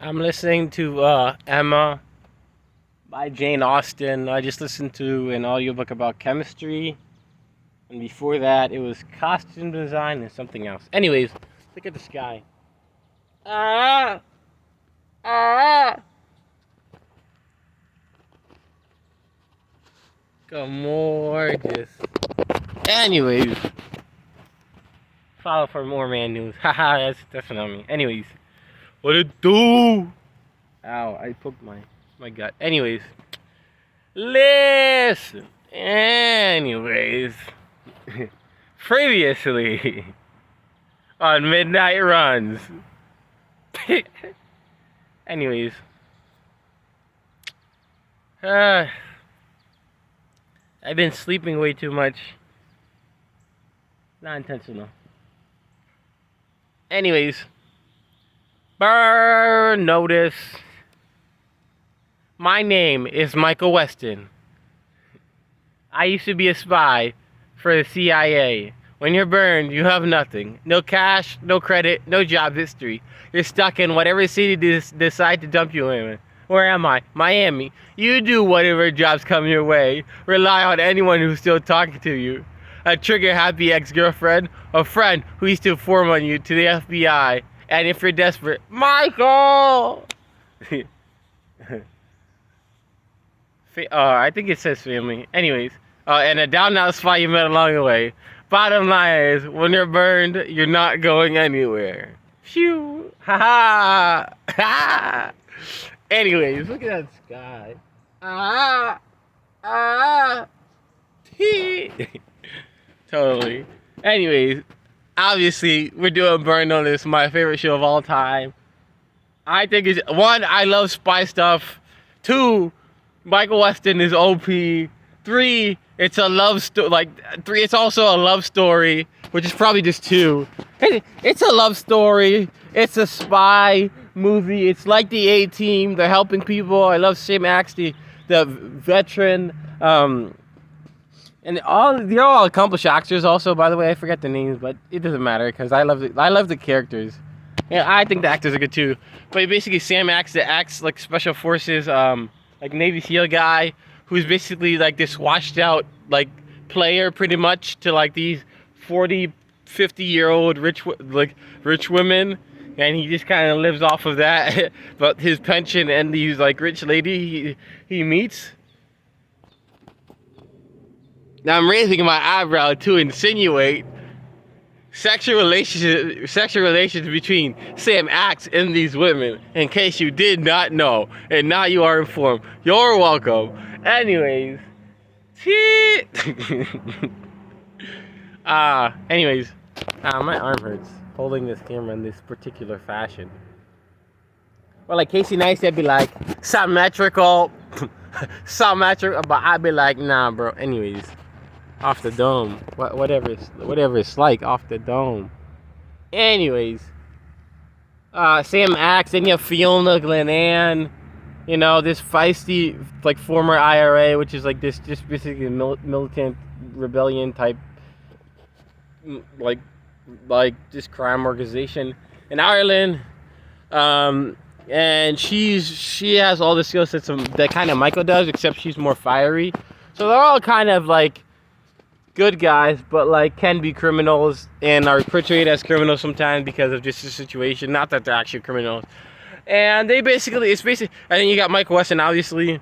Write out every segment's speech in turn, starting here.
I'm listening to Emma by Jane Austen. I just listened to an audiobook about chemistry. And before that, it was costume design and something else. Anyways, look at the sky. Ah! Ah! Gorgeous. Anyways, follow for more man news. Haha, that's not me. Anyways, what it do? Ow, I poked my gut. Anyways, listen. Anyways, previously on Midnight Runs. Anyways, uh, I've been sleeping way too much. Not intentional. Anyways, burn notice. My name is Michael Weston. I used to be a spy for the CIA. When you're burned, you have nothing. No cash, no credit, no job history. You're stuck in whatever city decide to dump you in. Where am I? Miami. You do whatever jobs come your way. Rely on anyone who's still talking to you. A trigger-happy ex-girlfriend, a friend who used to inform on you to the FBI. And if you're desperate, Michael! I think it says family. Anyways, and a down-out spy you met along the way. Bottom line is, when you're burned, you're not going anywhere. Phew! Ha ha! Ha! Anyways, look at that sky. Ah! Ah! Totally. Anyways, obviously, we're doing Burn on this, my favorite show of all time. I think it's, one, I love spy stuff. Two, Michael Weston is OP. Three, it's a love story. Three, it's also a love story, which is probably just two. It's a love story. It's a spy movie. It's like the A-Team. They're helping people. I love Sam Axe, the veteran. And they're all accomplished actors. Also, by the way, I forget the names, but it doesn't matter because I love the characters. Yeah, I think the actors are good too. But basically, Sam Axe that acts like special forces, like Navy SEAL guy, who's basically like this washed out like player pretty much to like these 40, 50-year-old rich women, and he just kind of lives off of that. But his pension and these like rich lady he meets. Now I'm raising my eyebrow to insinuate sexual relations between Sam Axe and these women, in case you did not know, and now you are informed. You're welcome. Anyways, my arm hurts holding this camera in this particular fashion. Well, like Casey Neistat be like, symmetrical, symmetrical, but I'd be like, nah, bro. Anyways, off the dome, whatever it's like, off the dome. Anyways, Sam Axe, then you have Fiona Glenann, you know, this feisty, like, former IRA, which is like this, just basically a militant rebellion type, like this crime organization in Ireland. And she has all the skill sets that kind of Michael does, except she's more fiery. So they're all kind of like good guys, but like can be criminals and are portrayed as criminals sometimes because of just the situation. Not that they're actually criminals. And it's basically, and then you got Michael Weston, obviously,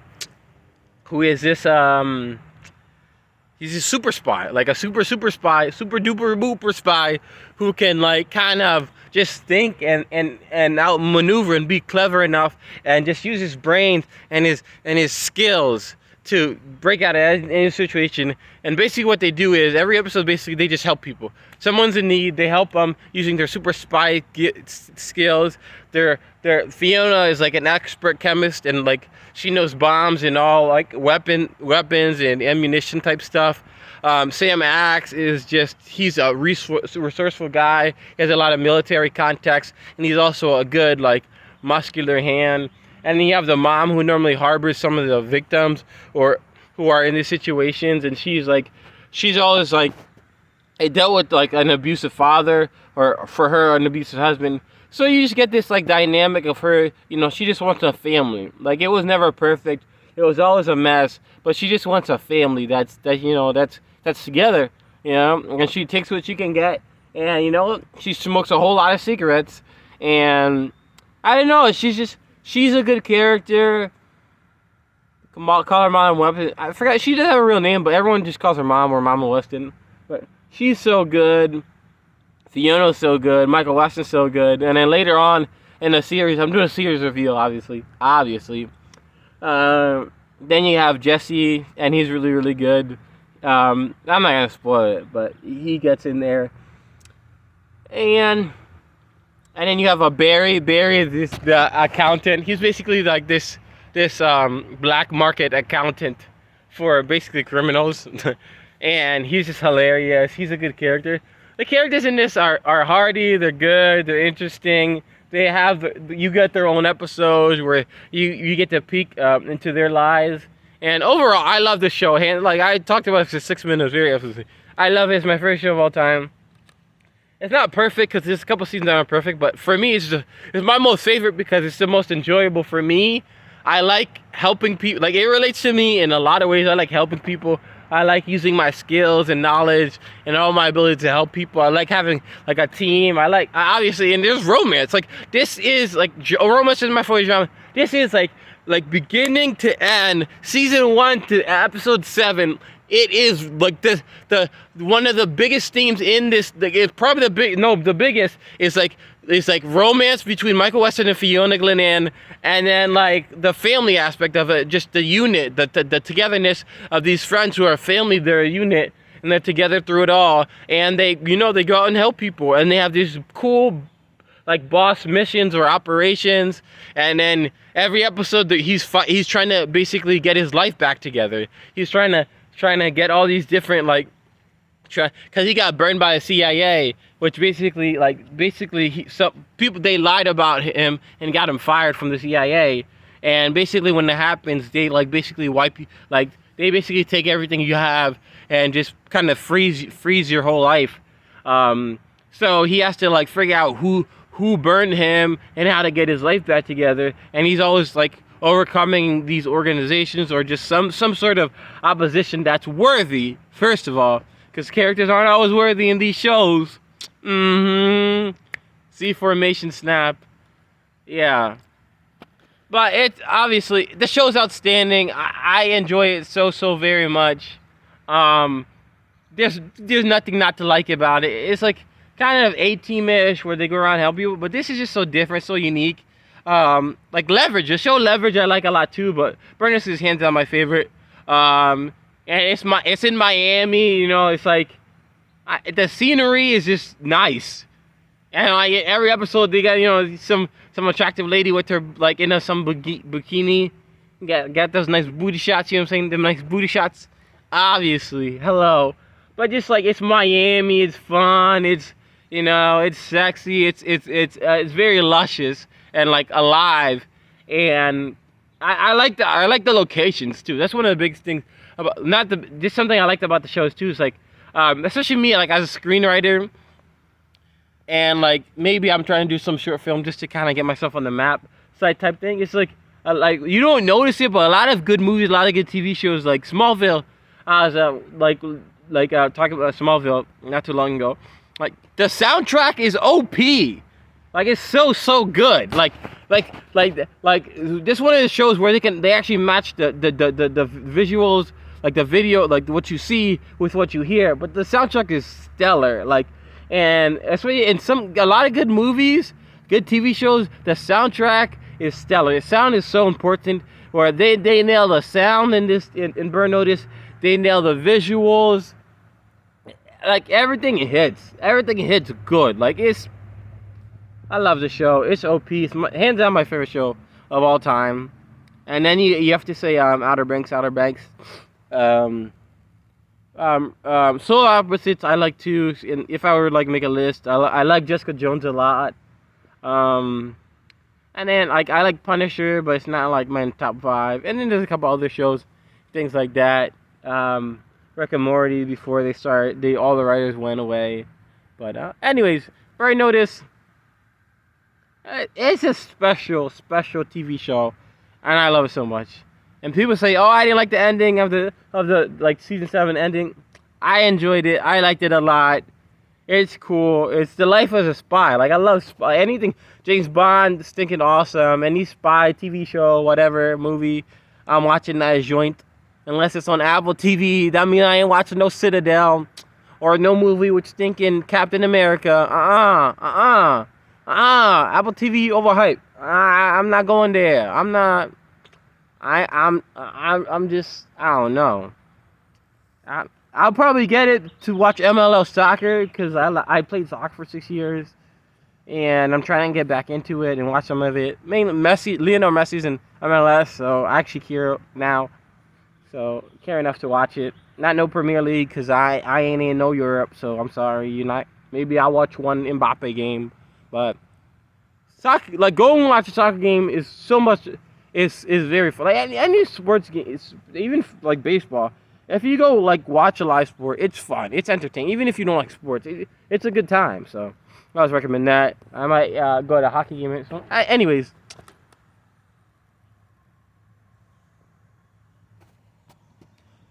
who is this, he's a super spy, like a super spy, super duper booper spy, who can like kind of just think and outmaneuver and be clever enough and just use his brains and his skills to break out of any situation. And basically what they do is, every episode, basically, they just help people. Someone's in need, they help them using their super spy skills. Fiona is like an expert chemist, and like she knows bombs and all like weapons and ammunition type stuff. Sam Axe is he's a resourceful guy. He has a lot of military contacts, and he's also a good like muscular hand. And then you have the mom who normally harbors some of the victims or who are in these situations, and she's always like, it dealt with like an abusive father, or for her an abusive husband. So you just get this like dynamic of her, you know, she just wants a family. Like it was never perfect. It was always a mess, but she just wants a family that's together, you know, and she takes what she can get, and you know, she smokes a whole lot of cigarettes, and I don't know, she's a good character. Call her Mom Weston. I forgot, she doesn't have a real name, but everyone just calls her Mom or Mama Weston. But she's so good. Fiona's so good. Michael Weston's so good. And then later on in the series, I'm doing a series review, obviously. Then you have Jesse, and he's really, really good. I'm not gonna spoil it, but he gets in there. And then you have a Barry. Barry is the accountant. He's basically like this black market accountant for basically criminals. And he's just hilarious. He's a good character. The characters in this are hearty, they're good, they're interesting. You get their own episodes where you get to peek into their lives. And overall, I love the show. Like I talked about it for 6 minutes, very episode. I love it. It's my favorite show of all time. It's not perfect because there's a couple seasons that aren't perfect, but for me, it's my most favorite because it's the most enjoyable for me. I like helping people. Like it relates to me in a lot of ways. I like helping people. I like using my skills and knowledge and all my ability to help people. I like having like a team. Obviously, and there's romance. Like this is like romance is my favorite genre. This is like beginning to end, season 1 to episode 7. It is like the one of the biggest themes in this. Like, it's probably the biggest is like romance between Michael Weston and Fiona Glenn, and then like the family aspect of it, just the unit, the togetherness of these friends who are a family, they're a unit, and they're together through it all. And they go out and help people, and they have these cool like boss missions or operations. And then every episode that he's trying to basically get his life back together. He's trying to get all these different like, because he got burned by the CIA, which basically some people, they lied about him and got him fired from the CIA. And basically when that happens, they like basically wipe you, like they basically take everything you have and just kind of freeze your whole life. So he has to like figure out who burned him and how to get his life back together. And he's always like overcoming these organizations or just some sort of opposition that's worthy, first of all, because characters aren't always worthy in these shows. See Formation Snap. Yeah. But it's obviously, the show's outstanding. I enjoy it so very much. There's nothing not to like about it. It's like kind of A-team-ish where they go around and help people, but this is just so different, so unique. Like Leverage, the show Leverage I like a lot too, but Burn is hands down my favorite. And it's in Miami, you know. It's like the scenery is just nice, and like every episode they got, you know, some attractive lady with her like in some bikini, got those nice booty shots. You know what I'm saying? Them nice booty shots, obviously. Hello, but just like it's Miami, it's fun, it's, you know, it's sexy, it's very luscious and like alive, and I like the locations too. That's one of the biggest things about just something I liked about the shows too. Is like, especially me, like as a screenwriter, and like maybe I'm trying to do some short film just to kind of get myself on the map side type thing. It's like you don't notice it, but a lot of good movies, a lot of good TV shows, like Smallville. I was talking about Smallville not too long ago. Like the soundtrack is OP. Like it's so good. Like this one of the shows where they actually match the visuals, like the video, like what you see with what you hear. But the soundtrack is stellar. Like, and especially in a lot of good movies, good TV shows, the soundtrack is stellar. The sound is so important. Where they nail the sound in Burn Notice. They nail the visuals. Like everything hits. Everything hits good. Like I love the show. It's OP. It's hands down my favorite show of all time. And then you have to say Outer Banks. Solar Opposites I like too. And if I were like make a list, I like Jessica Jones a lot. And then like I like Punisher, but it's not like my top 5. And then there's a couple other shows, things like that. Rick and Morty before all the writers went away. But anyways, Burn Notice. It's a special TV show, and I love it so much. And people say, "Oh, I didn't like the ending of the like season 7 ending." I enjoyed it. I liked it a lot. It's cool. It's the life as a spy. Like, I love spy. Anything James Bond, stinking awesome. Any spy TV show, whatever movie, I'm watching that joint. Unless it's on Apple TV, that means I ain't watching no Citadel or no movie with stinking Captain America. Apple TV overhyped. I'm not going there. I'm not. I'm just. I don't know. I'll probably get it to watch MLS soccer because I played soccer for 6 years, and I'm trying to get back into it and watch some of it. Mainly Lionel Messi's in MLS, so I actually care now. So care enough to watch it. Not no Premier League because I ain't in no Europe, so I'm sorry. You not. Maybe I'll watch one Mbappe game, but soccer, like going and watch a soccer game is so much. Is very fun. Like any sports game, it's even like baseball. If you go like watch a live sport, it's fun. It's entertaining. Even if you don't like sports, it's a good time. So I always recommend that. I might go to a hockey game. So, anyways,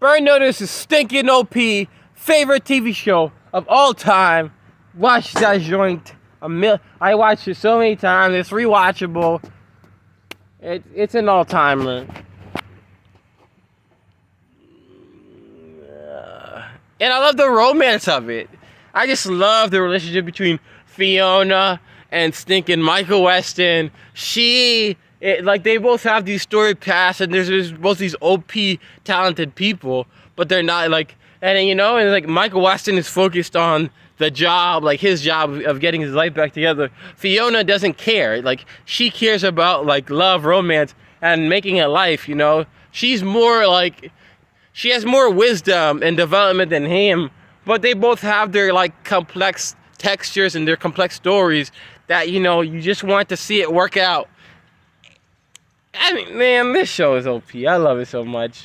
Burn Notice is stinking OP. Favorite TV show of all time. Watch that joint. I watched it so many times. It's rewatchable. It's an all-timer. And I love the romance of it. I just love the relationship between Fiona and stinking Michael Weston. Like they both have these storied pasts, and there's both these OP talented people, but they're not like, and and like Michael Weston is focused on the job, like his job of getting his life back together. Fiona doesn't care. Like she cares about like love, romance, and making a life, She's more like, she has more wisdom and development than him, but they both have their like complex textures and their complex stories that you just want to see it work out. I mean, man, this show is OP. I love it so much.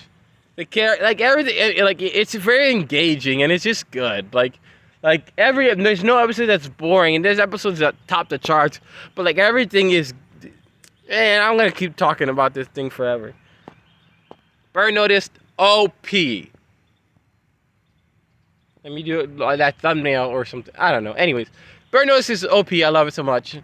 Like everything, like it's very engaging and it's just good. Like there's no episode that's boring, and there's episodes that top the charts, but like everything is. Man, I'm gonna keep talking about this thing forever. Burn Notice. OP. Let me do that thumbnail or something. I don't know. Anyways, Burn Notice is OP. I love it so much.